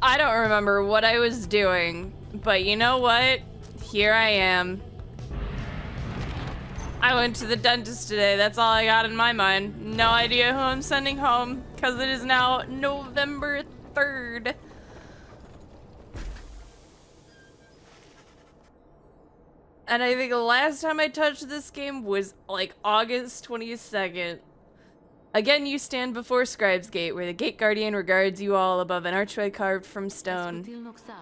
I don't remember what I was doing, but you know what? Here I am. I went to the dentist today. That's all I got in my mind. No idea who I'm sending home, because it is now November 3rd. And I think the last time I touched this game was like August 22nd. Again, you stand before Scribe's Gate, where the Gate Guardian regards you all above an archway carved from stone.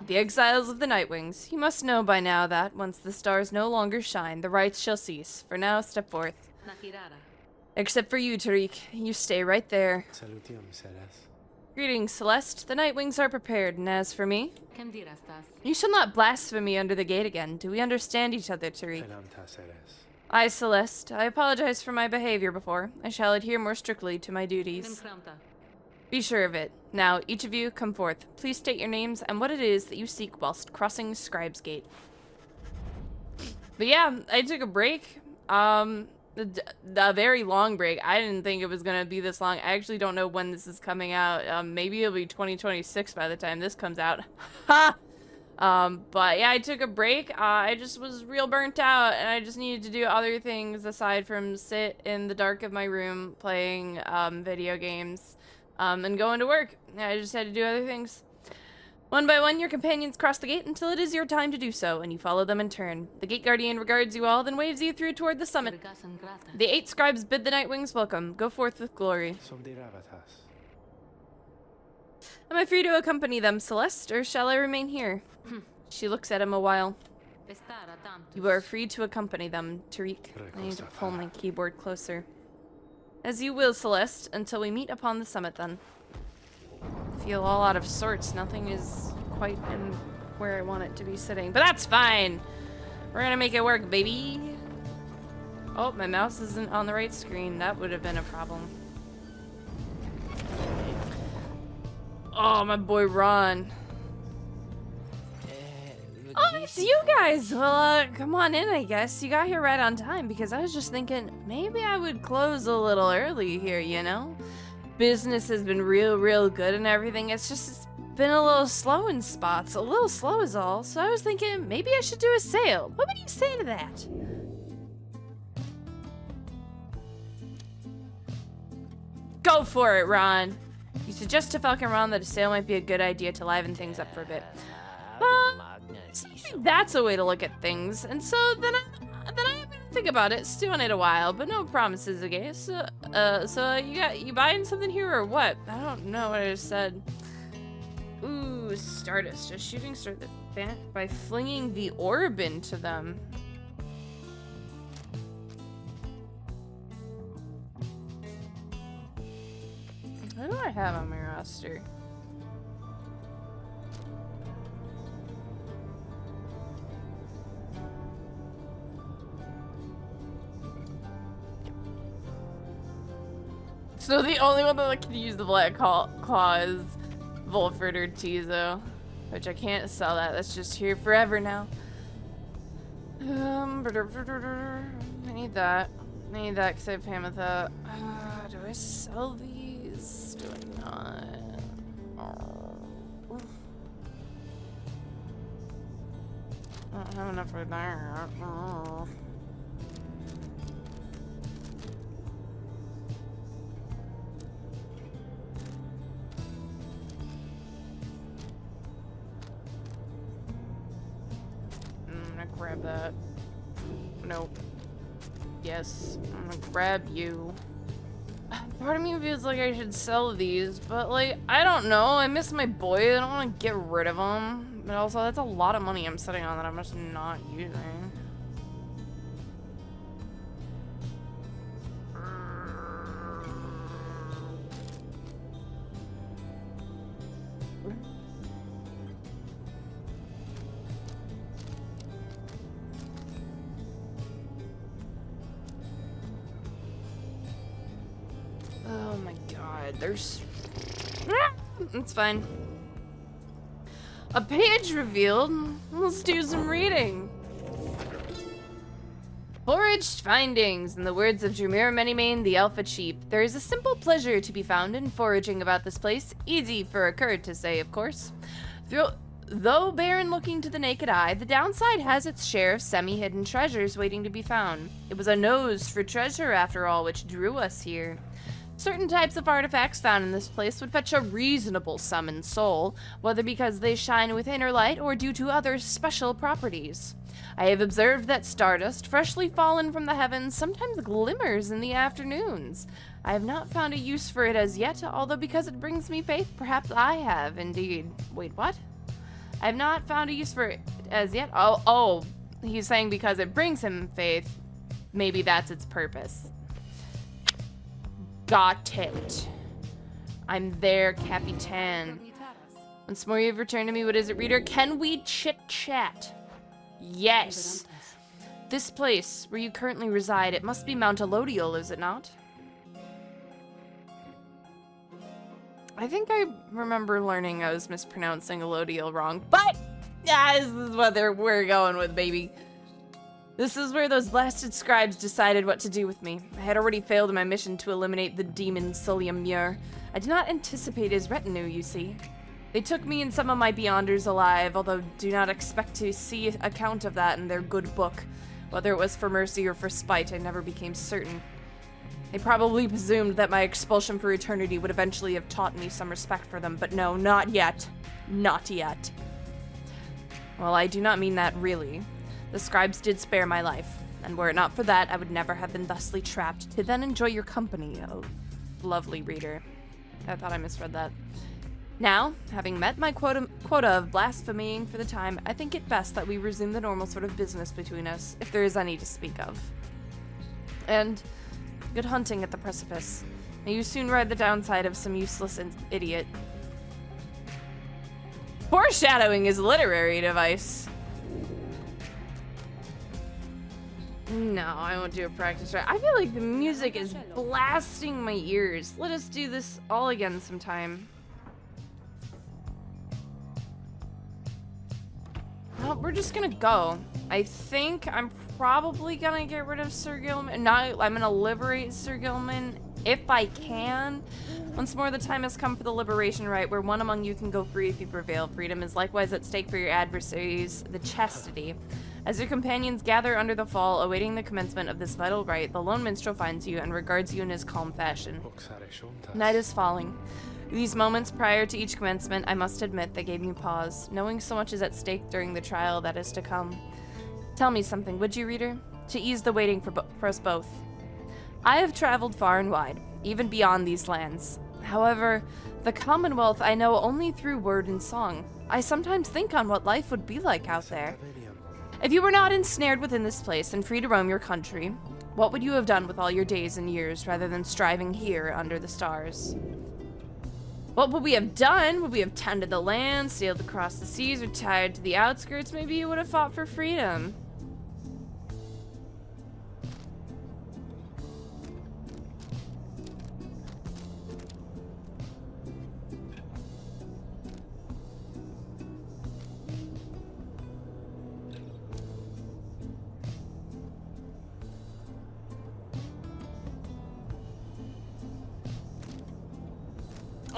The exiles of the Nightwings, you must know by now that, once the stars no longer shine, the rites shall cease. For now, step forth. Except for you, Tariq. You stay right there. Greetings, Celeste. The Nightwings are prepared, and as for me, you shall not blaspheme under the gate again. Do we understand each other, Tariq? I, Celeste. I apologize for my behavior before. I shall adhere more strictly to my duties. Be sure of it. Now, each of you, come forth. Please state your names and what it is that you seek whilst crossing Scribe's Gate. But yeah, I took a break. A very long break. I didn't think it was gonna be this long. I actually don't know when this is coming out. Maybe it'll be 2026 by the time this comes out. Ha! But yeah, I took a break. I just was real burnt out, and I just needed to do other things aside from sit in the dark of my room playing video games and going to work. I just had to do other things. One by one, your companions cross the gate until it is your time to do so, and you follow them in turn. The Gate Guardian regards you all, then waves you through toward the summit. The 8 scribes bid the Nightwings welcome. Go forth with glory. Am I free to accompany them, Celeste, or shall I remain here? She looks at him a while. You are free to accompany them, Tariq. I need to pull my keyboard closer. As you will, Celeste, until we meet upon the summit, then. I feel all out of sorts. Nothing is quite in where I want it to be sitting, but that's fine. We're gonna make it work, baby. Oh, my mouse isn't on the right screen. That would have been a problem. Oh, my boy Ron. Oh, it's you guys. Well, come on in, I guess. You got here right on time, because I was just thinking maybe I would close a little early here, you know? Business has been real good and everything. It's been a little slow in spots. A little slow is all. So I was thinking maybe I should do a sale. What would you say to that? Go for it, Ron. You suggest to Falcon Ron that a sale might be a good idea to liven things up for a bit. That's a way to look at things. And so then I'm gonna think about it, stew on it a while, but no promises, I guess. So you buying something here or what? I don't know what I just said. Ooh, Stardust. A shooting star that by flinging the orb into them. What do I have on my roster? So the only one that can use the Black Claw is Volford or Tizo, which I can't sell that. That's just here forever now. I need that. I need that because I have Hamatha. Do I sell these? Do I not? Oh. I don't have enough for that. Oh. Grab that. Nope. Yes, I'm gonna grab you. Part of me feels like I should sell these, but like, I don't know. I miss my boy. I don't want to get rid of him. But also, that's a lot of money I'm sitting on that I'm just not using. Oh my god, there's... It's fine. A page revealed. Let's do some reading. Foraged findings. In the words of Jumira Manymane, the Alpha Chief, there is a simple pleasure to be found in foraging about this place. Easy for a Kurd to say, of course. Though barren looking to the naked eye, the downside has its share of semi-hidden treasures waiting to be found. It was a nose for treasure, after all, which drew us here. Certain types of artifacts found in this place would fetch a reasonable sum in soul, whether because they shine with inner light or due to other special properties. I have observed that stardust, freshly fallen from the heavens, sometimes glimmers in the afternoons. I have not found a use for it as yet, although because it brings me faith, perhaps I have indeed. Wait, what? I have not found a use for it as yet. Oh, he's saying because it brings him faith, maybe that's its purpose. Got it. I'm there, Capitan. Once more you've returned to me. What is it, reader? Can we chit-chat? Yes. This place, where you currently reside, it must be Mount Elodial, is it not? I think I remember learning I was mispronouncing Elodial wrong, but yeah, this is what we're going with, baby. This is where those blasted scribes decided what to do with me. I had already failed in my mission to eliminate the demon Solium Muir. I did not anticipate his retinue, you see. They took me and some of my Beyonders alive, although do not expect to see account of that in their good book. Whether it was for mercy or for spite, I never became certain. They probably presumed that my expulsion for eternity would eventually have taught me some respect for them, but no, not yet. Not yet. Well, I do not mean that really. The scribes did spare my life, and were it not for that, I would never have been thusly trapped to then enjoy your company, oh lovely reader. I thought I misread that. Now, having met my quota of blaspheming for the time, I think it best that we resume the normal sort of business between us, if there is any to speak of. And good hunting at the precipice. May you soon ride the downside of some useless idiot. Foreshadowing is a literary device. No, I won't do a practice ride. I feel like the music is blasting my ears. Let us do this all again sometime. Well, we're just gonna go. I think I'm probably gonna get rid of Sir Gilman. I'm gonna liberate Sir Gilman if I can. Once more, the time has come for the liberation rite, where one among you can go free if you prevail. Freedom is likewise at stake for your adversaries, the chastity. As your companions gather under the fall, awaiting the commencement of this vital rite, the lone minstrel finds you and regards you in his calm fashion. Night is falling. These moments prior to each commencement, I must admit, they gave me pause, knowing so much is at stake during the trial that is to come. Tell me something, would you, reader? To ease the waiting for us both. I have traveled far and wide, even beyond these lands. However, the Commonwealth I know only through word and song. I sometimes think on what life would be like out there. If you were not ensnared within this place and free to roam your country, what would you have done with all your days and years rather than striving here under the stars? What would we have done? Would we have tended the land, sailed across the seas, retired to the outskirts? Maybe you would have fought for freedom.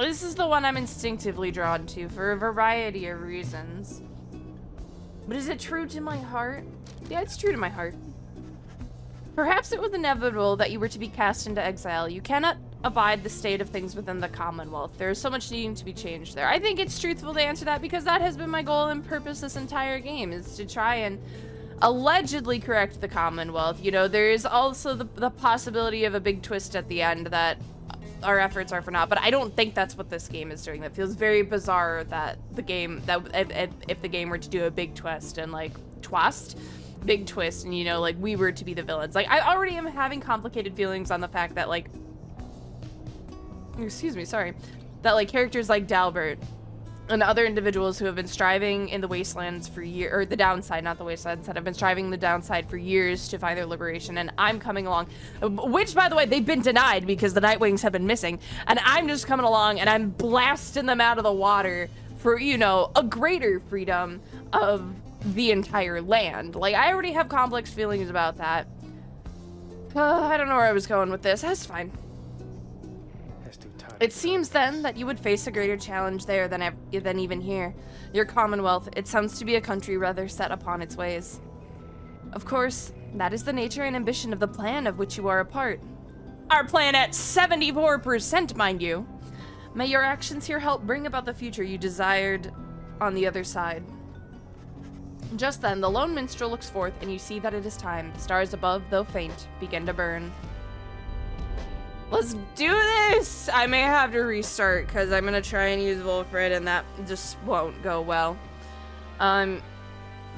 This is the one I'm instinctively drawn to for a variety of reasons. But is it true to my heart? Yeah, it's true to my heart. Perhaps it was inevitable that you were to be cast into exile. You cannot abide the state of things within the Commonwealth. There is so much needing to be changed there. I think it's truthful to answer that because that has been my goal and purpose this entire game, is to try and allegedly correct the Commonwealth. You know, there is also the possibility of a big twist at the end that our efforts are for naught, but I don't think that's what this game is doing. That feels very bizarre that the game, that if the game were to do a big twist and like big twist and, you know, like we were to be the villains. Like, I already am having complicated feelings on the fact that, like, excuse me, sorry, that like characters like Dalbert and other individuals who have been striving in the wastelands for years, or the downside, not the wastelands, that have been striving the downside for years to find their liberation, and I'm coming along, which, by the way, they've been denied because the Nightwings have been missing, and I'm just coming along and I'm blasting them out of the water for, you know, a greater freedom of the entire land. Like, I already have complex feelings about that. I don't know where I was going with this. That's fine. It seems then that you would face a greater challenge there than even here. Your Commonwealth, it sounds to be a country rather set upon its ways. Of course, that is the nature and ambition of the plan of which you are a part. Our plan at 74%, mind you. May your actions here help bring about the future you desired on the other side. Just then, the lone minstrel looks forth, and you see that it is time. The stars above, though faint, begin to burn. Let's do this! I may have to restart, because I'm going to try and use Wolfred, and that just won't go well.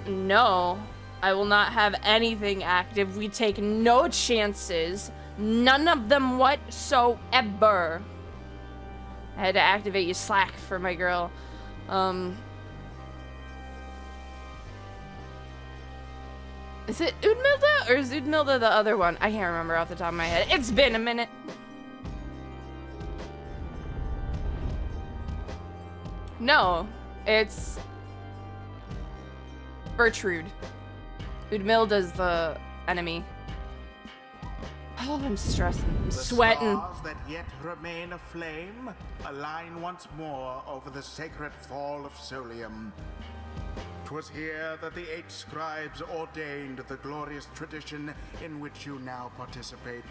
No. I will not have anything active. We take no chances. None of them whatsoever. I had to activate you Slack for my girl. Is it Udmilda or is Udmilda the other one? I can't remember off the top of my head. It's been a minute. No, it's Bertrude. Udmilda's the enemy. Oh, I'm stressing. I'm sweating. The stars that yet remain aflame align once more over the sacred fall of Solium. 'Twas here that the 8 scribes ordained the glorious tradition in which you now participate.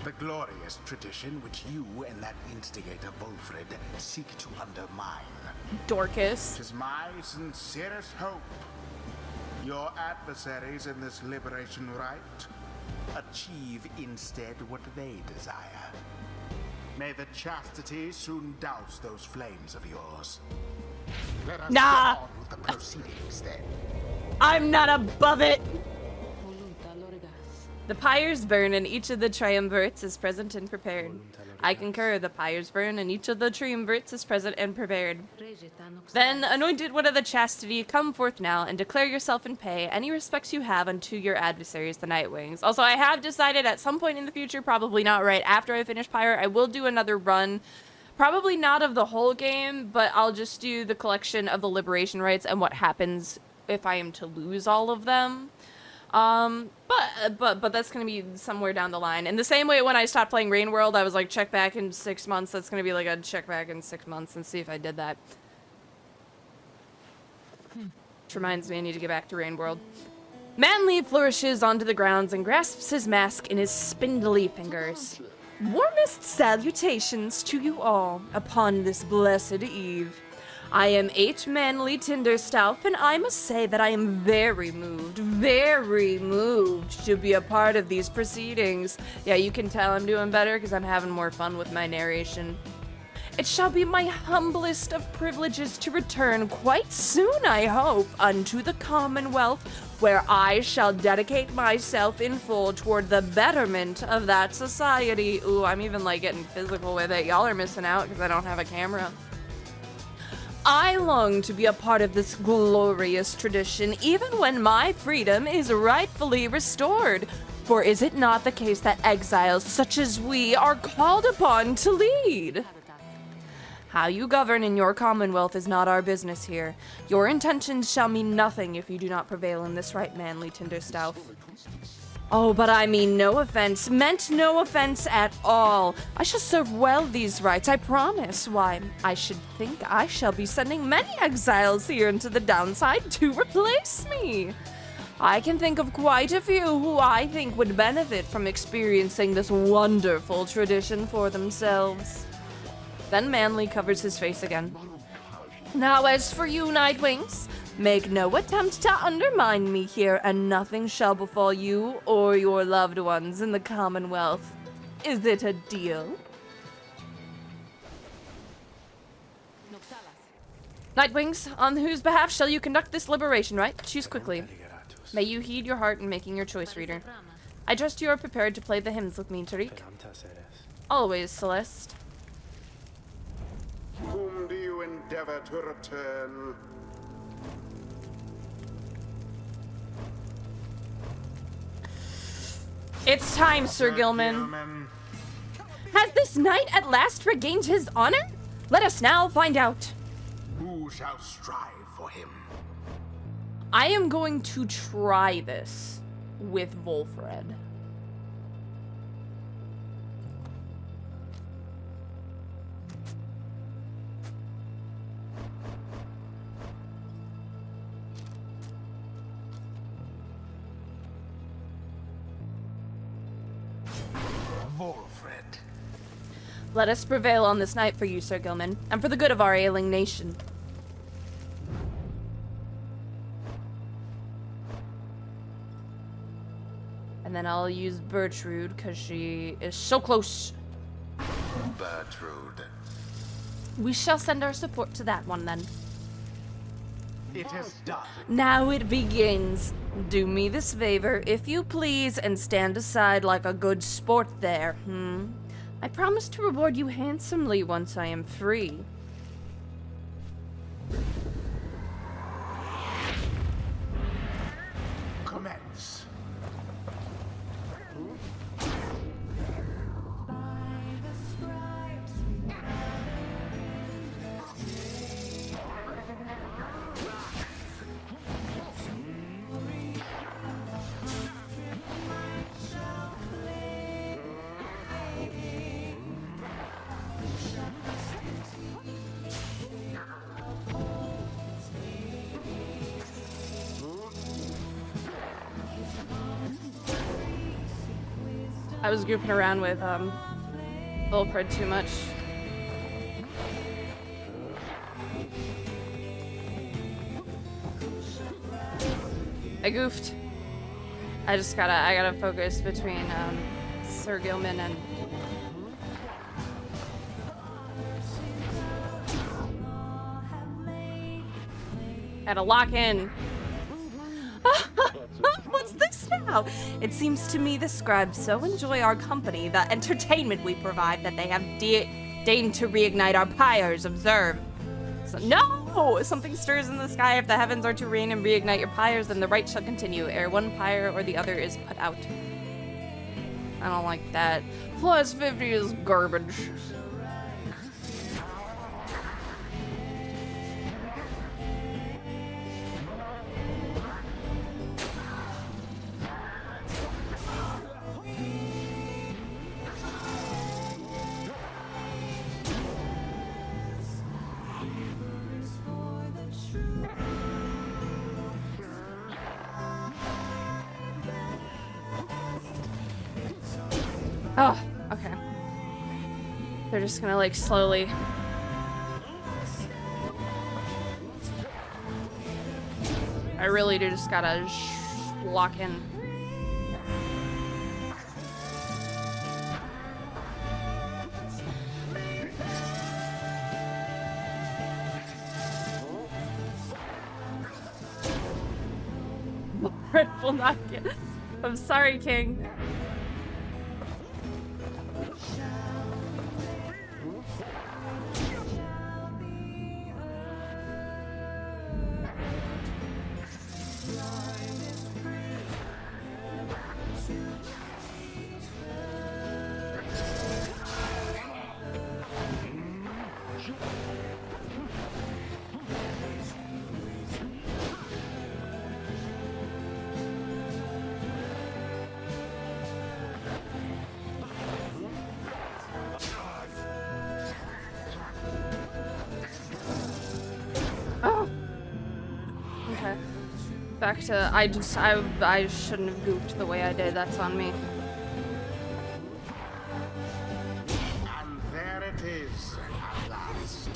The glorious tradition which you and that instigator Wolfred seek to undermine. Dorcas. 'Tis my sincerest hope your adversaries in this liberation rite achieve instead what they desire. May the chastity soon douse those flames of yours. Let us get on with the proceedings then. I'm not above it! The pyres burn and each of the triumvirates is present and prepared. I concur, the pyres burn and each of the triumvirates is present and prepared. Then, anointed one of the chastity, come forth now and declare yourself and pay any respects you have unto your adversaries, the Nightwings. Also, I have decided at some point in the future, probably not right after I finish Pyre, I will do another run. Probably not of the whole game, but I'll just do the collection of the liberation rites and what happens if I am to lose all of them. But that's gonna be somewhere down the line. In the same way when I stopped playing Rain World, I was like, check back in 6 months. That's gonna be like a check back in 6 months and see if I did that. Which reminds me, I need to get back to Rain World. Manly flourishes onto the grounds and grasps his mask in his spindly fingers. Warmest salutations to you all upon this blessed eve. I am 8 Manly Tinderstauf, and I must say that I am very moved to be a part of these proceedings. Yeah, you can tell I'm doing better because I'm having more fun with my narration. It shall be my humblest of privileges to return quite soon, I hope, unto the Commonwealth, where I shall dedicate myself in full toward the betterment of that society. Ooh, I'm even like getting physical with it. Y'all are missing out because I don't have a camera. I long to be a part of this glorious tradition, even when my freedom is rightfully restored. For is it not the case that exiles such as we are called upon to lead? How you govern in your commonwealth is not our business here. Your intentions shall mean nothing if you do not prevail in this right, Manly Tinderstauf. Oh, but I mean no offense, meant no offense at all. I shall serve well these rites, I promise. Why, I should think I shall be sending many exiles here into the downside to replace me. I can think of quite a few who I think would benefit from experiencing this wonderful tradition for themselves. Then Manly covers his face again. Now as for you, Nightwings, make no attempt to undermine me here, and nothing shall befall you or your loved ones in the Commonwealth. Is it a deal? Nightwings, on whose behalf shall you conduct this liberation rite? Choose quickly. May you heed your heart in making your choice, reader. I trust you are prepared to play the hymns with me, Tariq. Always, Celeste. Whom do you endeavor to return? It's time, Sir Gilman. Has this knight at last regained his honor? Let us now find out. Who shall strive for him? I am going to try this with Wolfred. Let us prevail on this night for you, Sir Gilman, and for the good of our ailing nation. And then I'll use Bertrude, because she is so close. Bertrude. We shall send our support to that one, then. It is done. Now it begins. Do me this favor, if you please, and stand aside like a good sport there, I promise to reward you handsomely once I am free. Commence. I was goofing around with Wilfred too much. I goofed. I gotta focus between Sir Gilman and gotta lock in. What's this now? It seems to me the scribes so enjoy our company, the entertainment we provide, that they have deigned to reignite our pyres. Observe. So, no! Something stirs in the sky. If the heavens are to rain and reignite your pyres, then the right shall continue, ere one pyre or the other is put out. I don't like that. Plus 50 is garbage. Oh, okay. They're just gonna like slowly. I really do just gotta lock in. Red will not get. I'm sorry, King. Back to, I shouldn't have goofed the way I did. That's on me. And there it is, at last.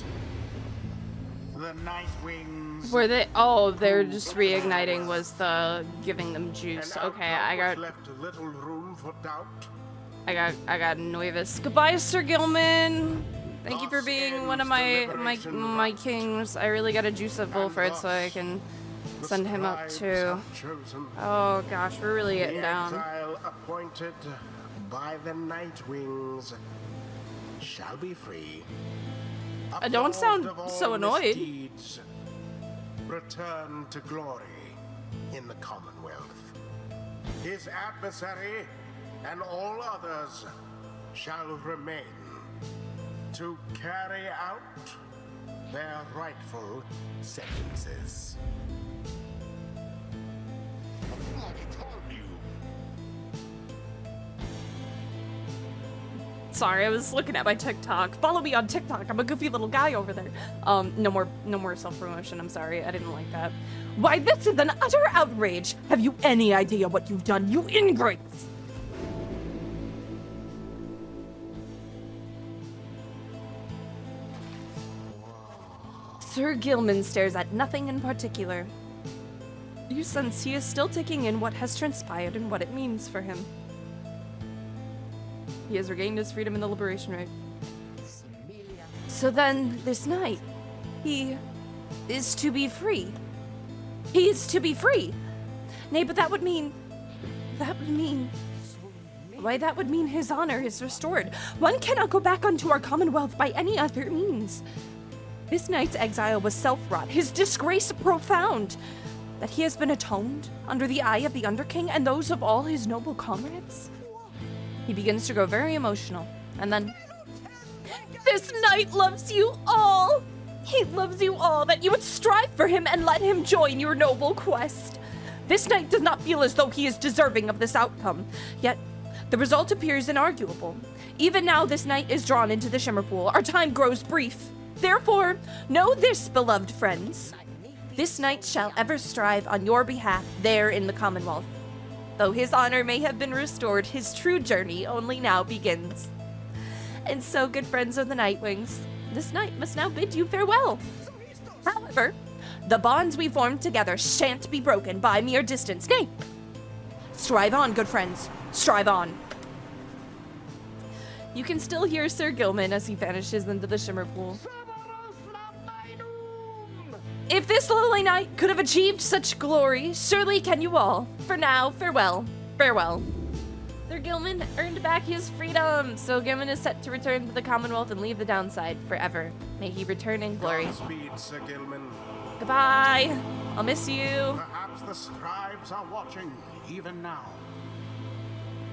The Night Wings. Were they? Oh, they're just reigniting. Was the giving them juice? An Okay, outcome which left little room for doubt. I got Nuevus. Goodbye, Sir Gilman. Thank you for being one of my kings. I really got to juice up Wilfred so I can send him up too. Oh gosh, we're really getting down. The exile appointed by the Night Wings shall be free. I don't sound so annoyed. Misdeeds, return to glory in the Commonwealth. His adversary and all others shall remain to carry out their rightful sentences. Sorry, I was looking at my TikTok. Follow me on TikTok. I'm a goofy little guy over there. No more self-promotion. I'm sorry. I didn't like that. Why, this is an utter outrage. Have you any idea what you've done, you ingrates? Sir Gilman stares at nothing in particular. You sense he is still taking in what has transpired and what it means for him. He has regained his freedom in the liberation rite. So then, this night, he is to be free. He is to be free! Nay, but that would mean... Why, that would mean his honor is restored. One cannot go back unto our commonwealth by any other means. This night's exile was self-wrought, his disgrace profound. That he has been atoned under the eye of the Underking and those of all his noble comrades. He begins to grow very emotional, and then... This knight loves you all! He loves you all, that you would strive for him and let him join your noble quest. This knight does not feel as though he is deserving of this outcome, yet the result appears inarguable. Even now this knight is drawn into the Shimmer Pool. Our time grows brief. Therefore, know this, beloved friends. This knight shall ever strive on your behalf there in the Commonwealth. Though his honor may have been restored, his true journey only now begins. And so, good friends of the Nightwings, this knight must now bid you farewell. However, the bonds we formed together shan't be broken by mere distance. Nay, strive on, good friends. Strive on. You can still hear Sir Gilman as he vanishes into the Shimmer Pool. If this lowly knight could have achieved such glory, surely can you all. For now, farewell. Farewell. Sir Gilman earned back his freedom, so Gilman is set to return to the Commonwealth and leave the downside forever. May he return in glory. Godspeed, Sir Gilman. Goodbye. I'll miss you. Perhaps the scribes are watching, even now.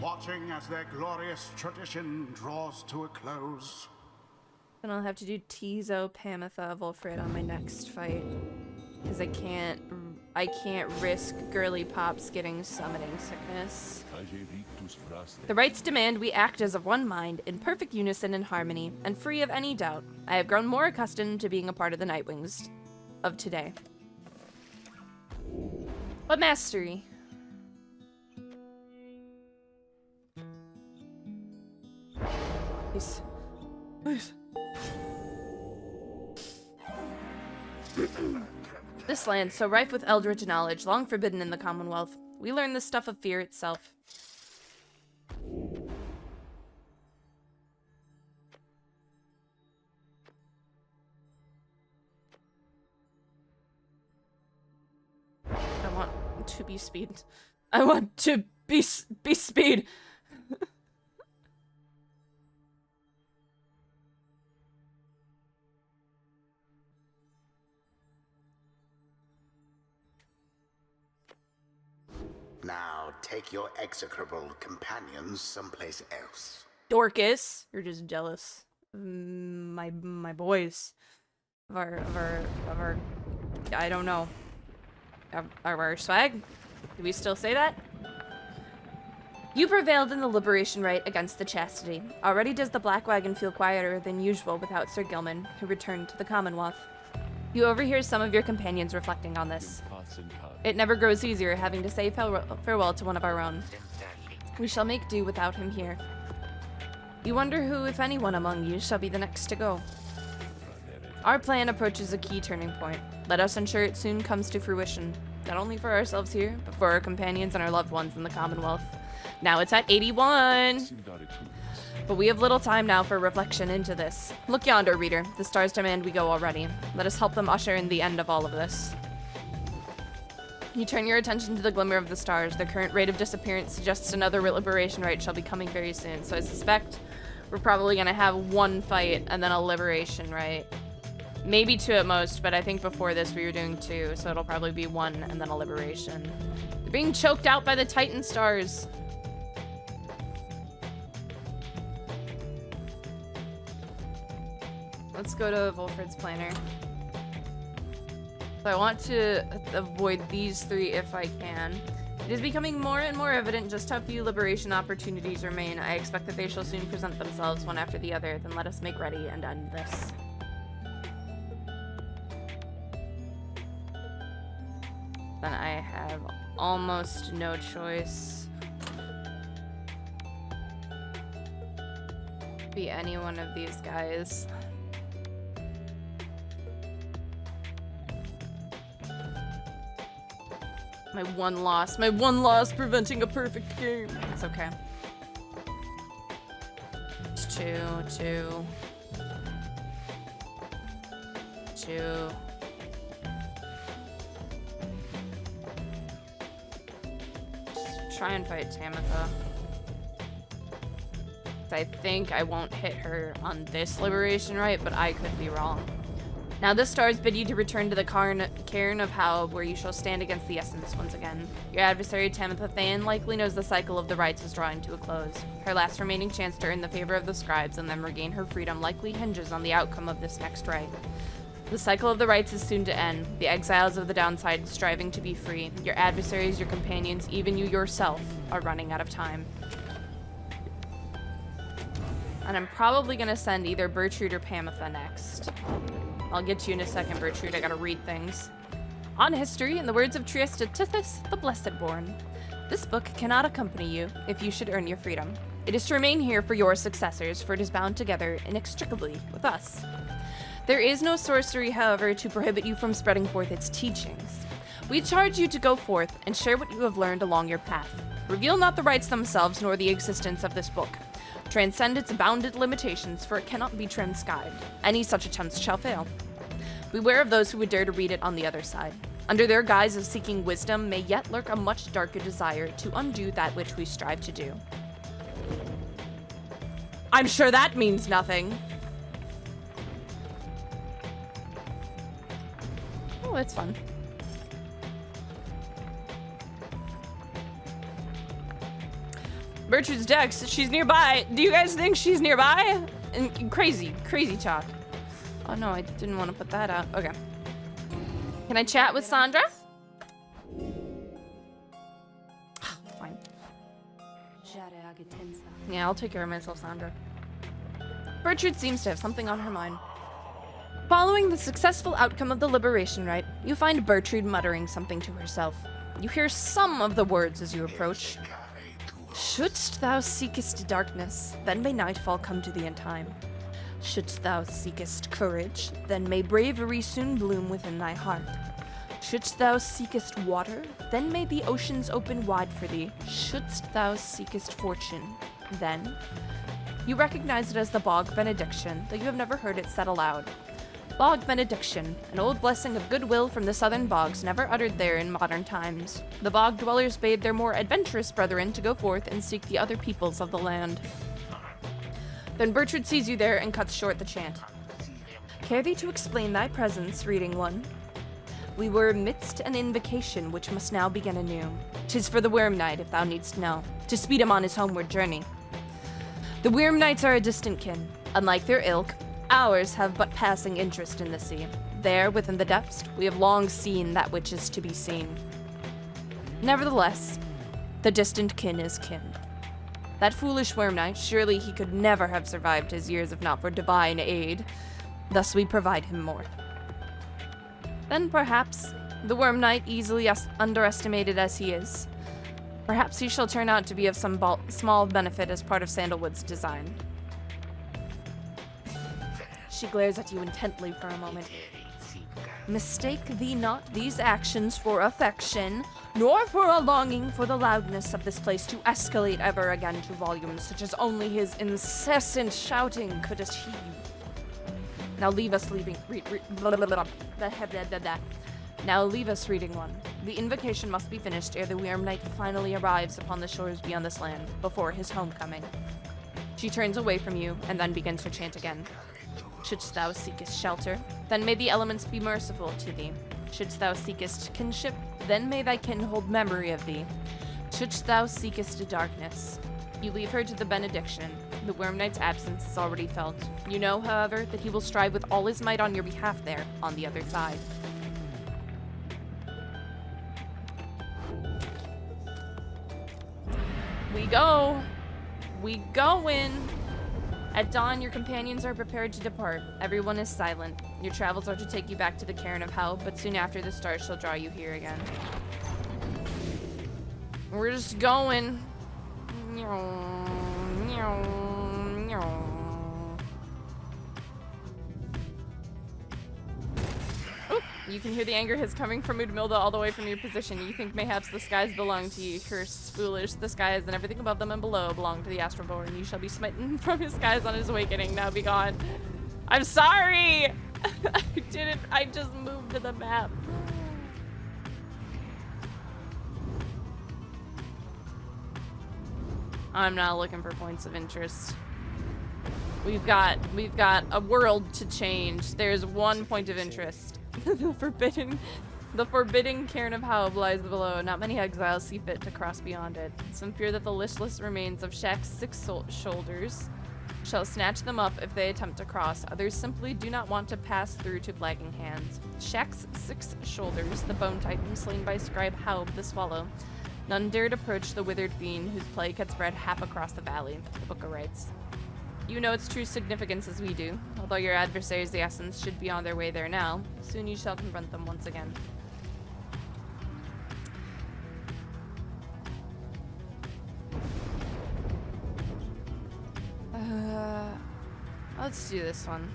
Watching as their glorious tradition draws to a close. Then I'll have to do Tizo, Pamitha, Volfred on my next fight. Because I can't risk Girly Pops getting summoning sickness. The rites demand we act as of one mind, in perfect unison and harmony, and free of any doubt. I have grown more accustomed to being a part of the Nightwings of today. But mastery. Please. Please. This land, so rife with eldritch knowledge, long forbidden in the Commonwealth. We learn the stuff of fear itself. I want to be speed. I want to be speed. Now take your execrable companions someplace else. Dorcas, you're just jealous of my boys, of our I don't know, of our swag. Do we still say that? You prevailed in the liberation rite against the chastity. Already does the Black Wagon feel quieter than usual without Sir Gilman, who returned to the Commonwealth. You overhear some of your companions reflecting on this. It never grows easier having to say farewell to one of our own. We shall make do without him here. You wonder who, if anyone among you, shall be the next to go. Our plan approaches a key turning point. Let us ensure it soon comes to fruition, not only for ourselves here, but for our companions and our loved ones in the Commonwealth. Now it's at 81! But we have little time now for reflection into this. Look yonder, reader. The stars demand we go already. Let us help them usher in the end of all of this. You turn your attention to the glimmer of the stars. The current rate of disappearance suggests another liberation rite shall be coming very soon. So I suspect we're probably going to have one fight and then a liberation rite. Maybe two at most, but I think before this we were doing two, so it'll probably be one and then a liberation. They're being choked out by the Titan stars. Let's go to Volfred's planner. So I want to avoid these three if I can. It is becoming more and more evident just how few liberation opportunities remain. I expect that they shall soon present themselves one after the other. Then let us make ready and end this. Then I have almost no choice. Be any one of these guys. My one loss preventing a perfect game. It's okay. It's 2. Just try and fight Tamitha. I think I won't hit her on this liberation rite, but I could be wrong. Now the stars bid you to return to the cairn of Hal, where you shall stand against the essence once again. Your adversary, Tamitha Thain, likely knows the cycle of the rites is drawing to a close. Her last remaining chance to earn the favor of the scribes and then regain her freedom likely hinges on the outcome of this next rite. The cycle of the rites is soon to end, the exiles of the downside striving to be free. Your adversaries, your companions, even you yourself, are running out of time. And I'm probably gonna send either Bertrude or Pamitha next. I'll get to you in a second, Bertrude. I gotta read things. On history, in the words of Trieste Tithys, the Blessed Born. This book cannot accompany you if you should earn your freedom. It is to remain here for your successors, for it is bound together inextricably with us. There is no sorcery, however, to prohibit you from spreading forth its teachings. We charge you to go forth and share what you have learned along your path. Reveal not the rites themselves nor the existence of this book. Transcend its bounded limitations, for it cannot be transcribed. Any such attempts shall fail. Beware of those who would dare to read it on the other side. Under their guise of seeking wisdom may yet lurk a much darker desire to undo that which we strive to do. I'm sure that means nothing. Oh, it's fun. Bertrude's Dex, she's nearby. Do you guys think she's nearby? And crazy talk. Oh no, I didn't want to put that out. Okay. Can I chat with Sandra? Fine. Yeah, I'll take care of myself, Sandra. Bertrude seems to have something on her mind. Following the successful outcome of the liberation rite, you find Bertrude muttering something to herself. You hear some of the words as you approach. Shouldst thou seekest darkness, then may nightfall come to thee in time. Shouldst thou seekest courage, then may bravery soon bloom within thy heart. Shouldst thou seekest water, then may the oceans open wide for thee. Shouldst thou seekest fortune, then... You recognize it as the Bog Benediction, though you have never heard it said aloud. Bog Benediction, an old blessing of goodwill from the southern bogs never uttered there in modern times. The bog dwellers bade their more adventurous brethren to go forth and seek the other peoples of the land. Then Bertrude sees you there and cuts short the chant. Care thee to explain thy presence, reading one? We were amidst an invocation which must now begin anew. 'Tis for the Worm Knight, if thou needst know, to speed him on his homeward journey. The Worm Knights are a distant kin. Unlike their ilk, ours have but passing interest in the sea. There, within the depths, we have long seen that which is to be seen. Nevertheless, the distant kin is kin. That foolish Worm Knight, surely he could never have survived his years if not for divine aid. Thus we provide him more. Then perhaps, the Worm Knight, easily underestimated as he is, perhaps he shall turn out to be of some small benefit as part of Sandalwood's design. She glares at you intently for a moment. Mistake thee not these actions for affection, nor for a longing for the loudness of this place to escalate ever again to volumes such as only his incessant shouting could achieve. Now leave us Now leave us reading one. The invocation must be finished ere the Worm Knight finally arrives upon the shores beyond this land, before his homecoming. She turns away from you and then begins her chant again. Shouldst thou seekest shelter, then may the elements be merciful to thee. Shouldst thou seekest kinship, then may thy kin hold memory of thee. Shouldst thou seekest darkness. You leave her to the benediction. The Worm Knight's absence is already felt. You know, however, that he will strive with all his might on your behalf there, on the other side. We go! We going! At dawn, your companions are prepared to depart. Everyone is silent. Your travels are to take you back to the cairn of Hell, but soon after the stars shall draw you here again. We're just going. Oop. You can hear the anger hiss coming from Udmilda all the way from your position. You think mayhaps the skies belong to you. Curse, foolish, the skies and everything above them and below belong to the Astroborn. You shall be smitten from his skies on his awakening. Now be gone. I'm sorry! I just moved to the map. I'm not looking for points of interest. We've got a world to change. There's one point of interest. The forbidden cairn of Haub lies below. Not many exiles see fit to cross beyond it. Some fear that the listless remains of Shaq's 6 shoulders shall snatch them up if they attempt to cross. Others simply do not want to pass through to flagging hands. Shaq's 6 shoulders, the bone titan slain by scribe Haub the Swallow. None dared approach the withered fiend whose plague had spread half across the valley, the book writes. You know its true significance as we do. Although your adversaries, the Essence, should be on their way there now, soon you shall confront them once again. Let's do this one.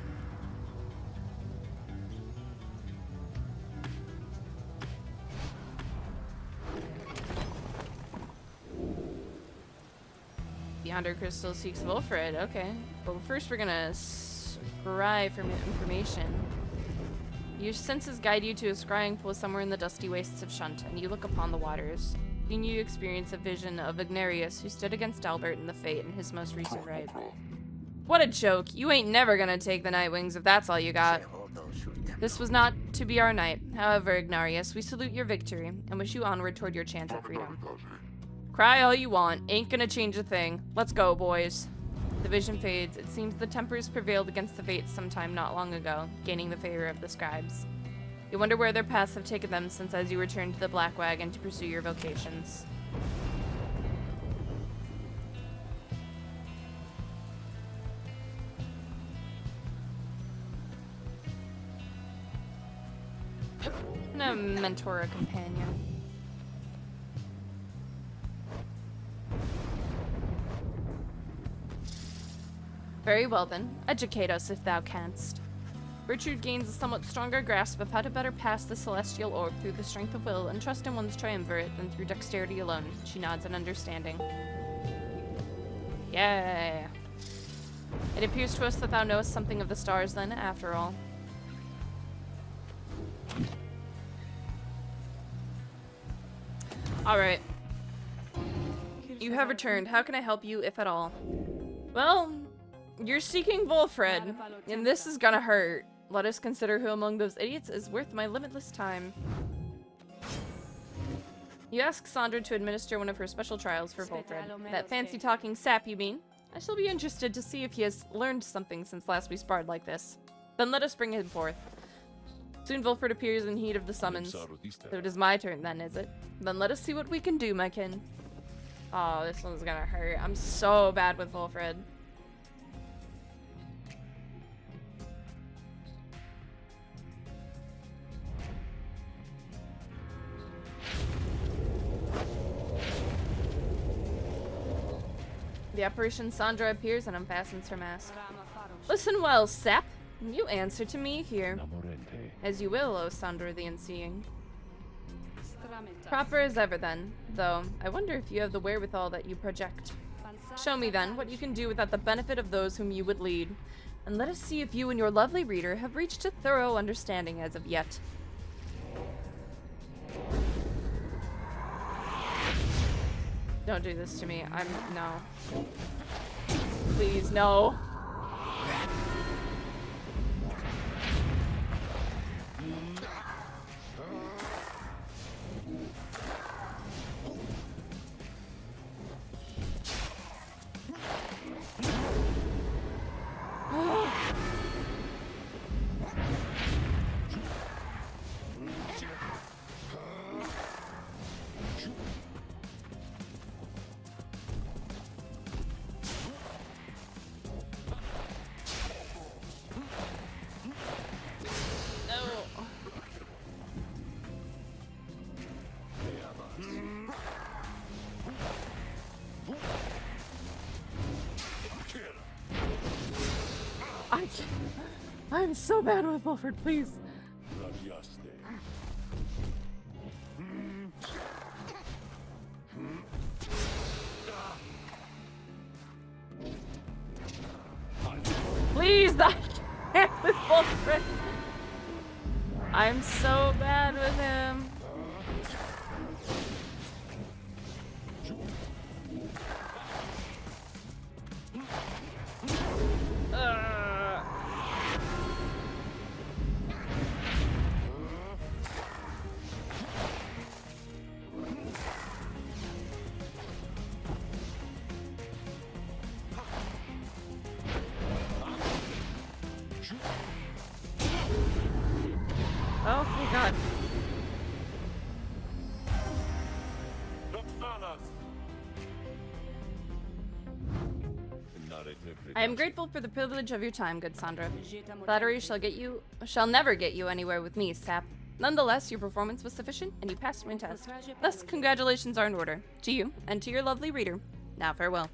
Beyond our crystal seeks Wolfred. Okay. But first we're gonna scry for information. Your senses guide you to a scrying pool somewhere in the dusty wastes of Shunt, and you look upon the waters. Then you experience a vision of Ignarius, who stood against Albert in the Fate in his most recent raid. What a joke. You ain't never gonna take the Nightwings if that's all you got. This was not to be our night. However, Ignarius, we salute your victory and wish you onward toward your chance at freedom. Cry all you want. Ain't gonna change a thing. Let's go, boys. The vision fades. It seems the tempers prevailed against the Fates sometime not long ago, gaining the favor of the scribes. You wonder where their paths have taken them since as you return to the Black Wagon to pursue your vocations. And a mentor, a companion. Very well then, educate us if thou canst. Gertrude gains a somewhat stronger grasp of how to better pass the celestial orb through the strength of will and trust in one's triumvirate than through dexterity alone. She nods in understanding. Yeah. It appears to us that thou knowest something of the stars then, after all. Alright. You have returned. How can I help you, if at all? Well, you're seeking Wolfred, and this is gonna hurt. Let us consider who among those idiots is worth my limitless time. You ask Sandra to administer one of her special trials for Wolfred. That fancy-talking sap, you mean? I shall be interested to see if he has learned something since last we sparred like this. Then let us bring him forth. Soon Wolfred appears in heat of the summons. So it is my turn then, is it? Then let us see what we can do, my kin. Oh, this one's gonna hurt. I'm so bad with Wolfred. The apparition Sandra appears and unfastens her mask. Listen well, sap. You answer to me here. As you will, O Sandra the Unseeing. Proper as ever then, though I wonder if you have the wherewithal that you project. Show me then what you can do without the benefit of those whom you would lead, and let us see if you and your lovely reader have reached a thorough understanding as of yet. Don't do this to me. No. Please, no. I'm so bad with Wolfred, please. Please, I can't with Wolfred. I'm so bad with him. Oh my god. I am grateful for the privilege of your time, good Sandra. Flattery shall never get you anywhere with me, sap. Nonetheless, your performance was sufficient, and you passed my test. Thus, congratulations are in order. To you, and to your lovely reader. Now, farewell.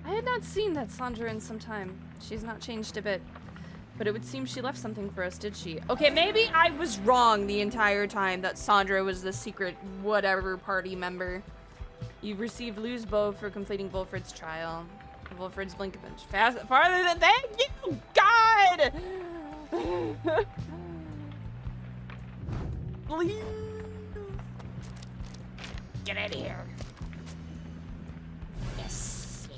I had not seen that Sandra in some time. She's not changed a bit. But it would seem she left something for us, did she? Okay, maybe I was wrong the entire time that Sandra was the secret whatever party member. You've received Lou's bow for completing Wolfred's trial. Wolfred's blink farther than thank you, God! Please. Get out of here. Yes.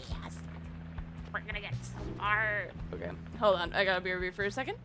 We're gonna get so far. Okay, hold on. I gotta be over here for a second.